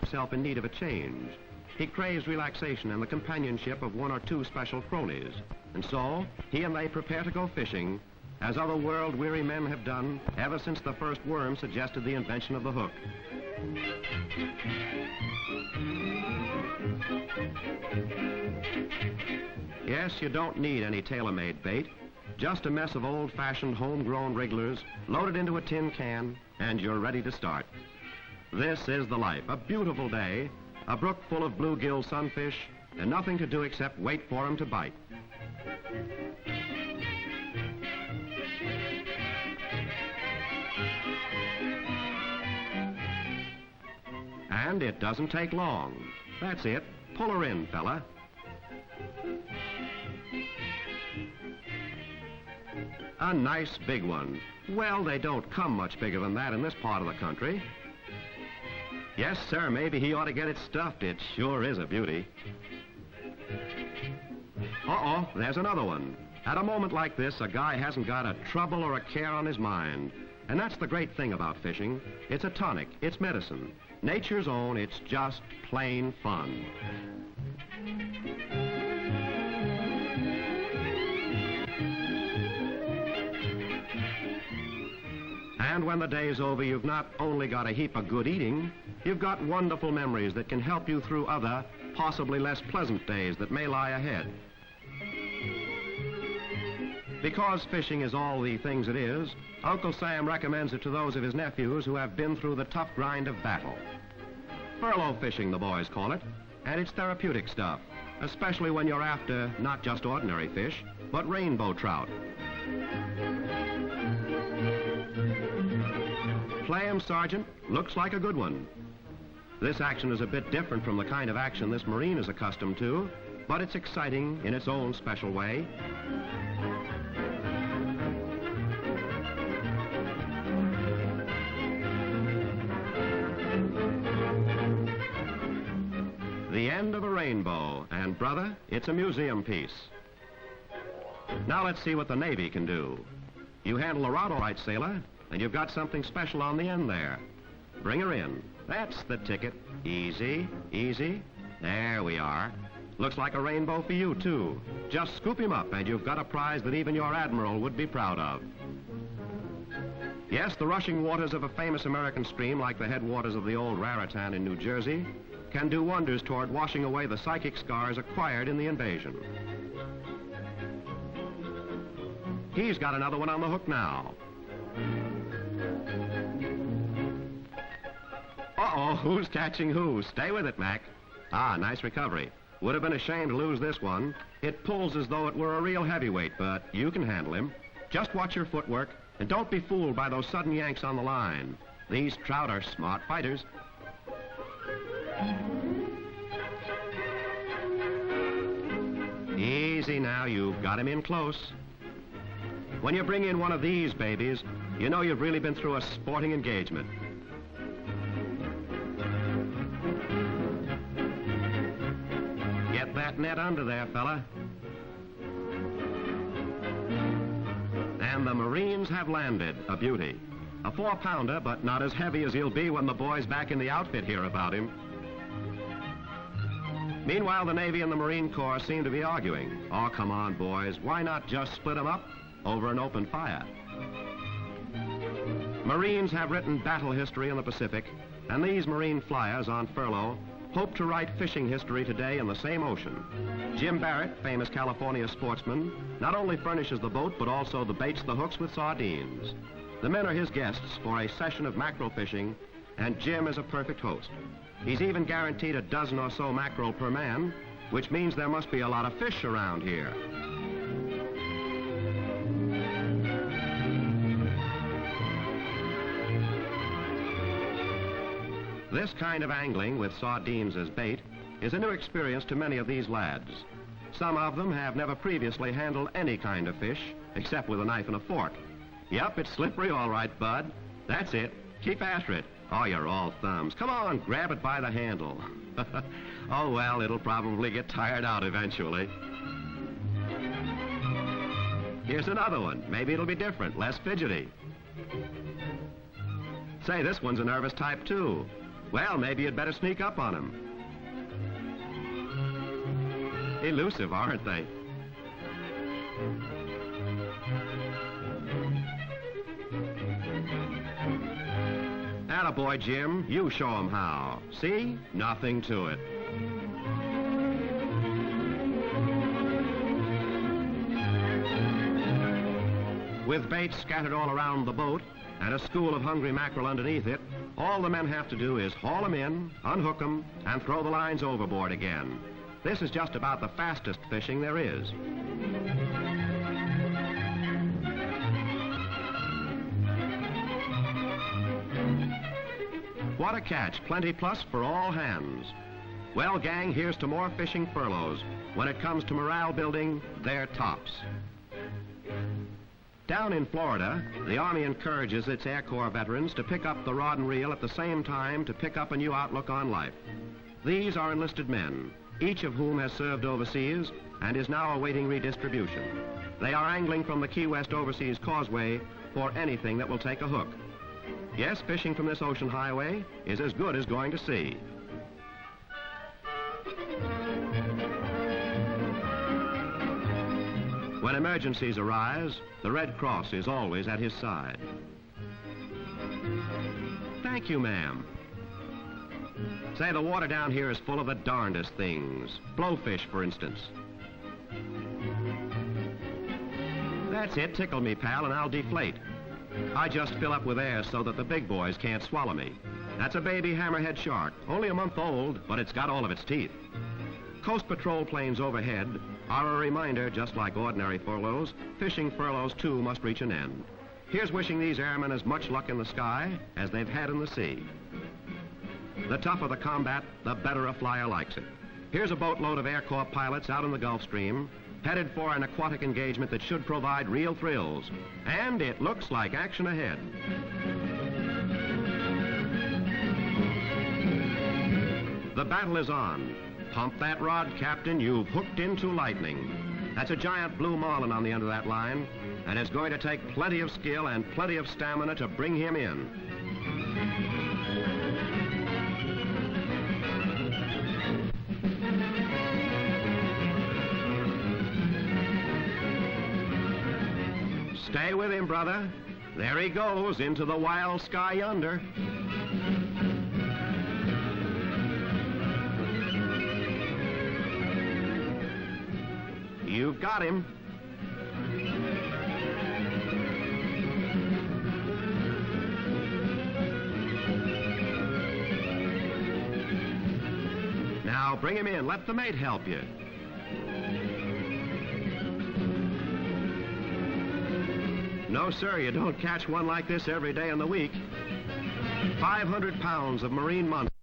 himself in need of a change. He craves relaxation and the companionship of one or two special cronies. And so, he and they prepare to go fishing, as other world-weary men have done ever since the first worm suggested the invention of the hook. Yes, you don't need any tailor-made bait. Just a mess of old-fashioned homegrown wrigglers loaded into a tin can, and you're ready to start. This is the life. A beautiful day, a brook full of bluegill sunfish, and nothing to do except wait for them to bite. And it doesn't take long. That's it. Pull her in, fella. A nice big one. Well, they don't come much bigger than that in this part of the country. Yes, sir, maybe he ought to get it stuffed. It sure is a beauty. Uh-oh, there's another one. At a moment like this, a guy hasn't got a trouble or a care on his mind. And that's the great thing about fishing. It's a tonic, it's medicine. Nature's own, it's just plain fun. And when the day's over, you've not only got a heap of good eating, you've got wonderful memories that can help you through other, possibly less pleasant days that may lie ahead. Because fishing is all the things it is, Uncle Sam recommends it to those of his nephews who have been through the tough grind of battle. Furlough fishing, the boys call it, and it's therapeutic stuff, especially when you're after not just ordinary fish, but rainbow trout. Play 'em, Sergeant. Looks like a good one. This action is a bit different from the kind of action this Marine is accustomed to, but it's exciting in its own special way. The end of a rainbow, and brother, it's a museum piece. Now let's see what the Navy can do. You handle the rod all right, sailor, and you've got something special on the end there. Bring her in. That's the ticket. Easy, easy. There we are. Looks like a rainbow for you, too. Just scoop him up, and you've got a prize that even your admiral would be proud of. Yes, the rushing waters of a famous American stream, like the headwaters of the old Raritan in New Jersey, can do wonders toward washing away the psychic scars acquired in the invasion. He's got another one on the hook now. Uh-oh, who's catching who? Stay with it, Mac. Ah, nice recovery. Would have been a shame to lose this one. It pulls as though it were a real heavyweight, but you can handle him. Just watch your footwork, and don't be fooled by those sudden yanks on the line. These trout are smart fighters. Easy now, you've got him in close. When you bring in one of these babies, you know you've really been through a sporting engagement. Get that net under there, fella. And the Marines have landed, a beauty. A 4-pounder, but not as heavy as he'll be when the boys back in the outfit hear about him. Meanwhile, the Navy and the Marine Corps seem to be arguing. Oh, come on, boys. Why not just split them up over an open fire? Marines have written battle history in the Pacific, and these Marine flyers on furlough hope to write fishing history today in the same ocean. Jim Barrett, famous California sportsman, not only furnishes the boat, but also the baits, the hooks with sardines. The men are his guests for a session of mackerel fishing, and Jim is a perfect host. He's even guaranteed a dozen or so mackerel per man, which means there must be a lot of fish around here. This kind of angling with sardines as bait is a new experience to many of these lads. Some of them have never previously handled any kind of fish, except with a knife and a fork. Yep, it's slippery all right, bud. That's it. Keep after it. Oh, you're all thumbs. Come on, grab it by the handle. Oh, well, it'll probably get tired out eventually. Here's another one. Maybe it'll be different, less fidgety. Say, this one's a nervous type, too. Well, maybe you'd better sneak up on him. Elusive, aren't they? Attaboy, Jim. You show 'em how. See? Nothing to it. With bait scattered all around the boat and a school of hungry mackerel underneath it, all the men have to do is haul them in, unhook them, and throw the lines overboard again. This is just about the fastest fishing there is. What a catch, plenty plus for all hands. Well, gang, here's to more fishing furloughs. When it comes to morale building, they're tops. Down in Florida, the Army encourages its Air Corps veterans to pick up the rod and reel at the same time to pick up a new outlook on life. These are enlisted men, each of whom has served overseas and is now awaiting redistribution. They are angling from the Key West Overseas Causeway for anything that will take a hook. Yes, fishing from this ocean highway is as good as going to sea. When emergencies arise, the Red Cross is always at his side. Thank you, ma'am. Say, the water down here is full of the darndest things. Blowfish, for instance. That's it. Tickle me, pal, and I'll deflate. I just fill up with air so that the big boys can't swallow me. That's a baby hammerhead shark, only a month old, but it's got all of its teeth. Coast Patrol planes overhead are a reminder, just like ordinary furloughs, fishing furloughs too must reach an end. Here's wishing these airmen as much luck in the sky as they've had in the sea. The tougher the combat, the better a flyer likes it. Here's a boatload of Air Corps pilots out in the Gulf Stream, headed for an aquatic engagement that should provide real thrills. And it looks like action ahead. The battle is on. Pump that rod, Captain. You've hooked into lightning. That's a giant blue marlin on the end of that line, and it's going to take plenty of skill and plenty of stamina to bring him in. Stay with him, brother. There he goes into the wild sky yonder. You've got him. Now bring him in. Let the mate help you. No, sir, you don't catch one like this every day in the week. 500 pounds of marine monster.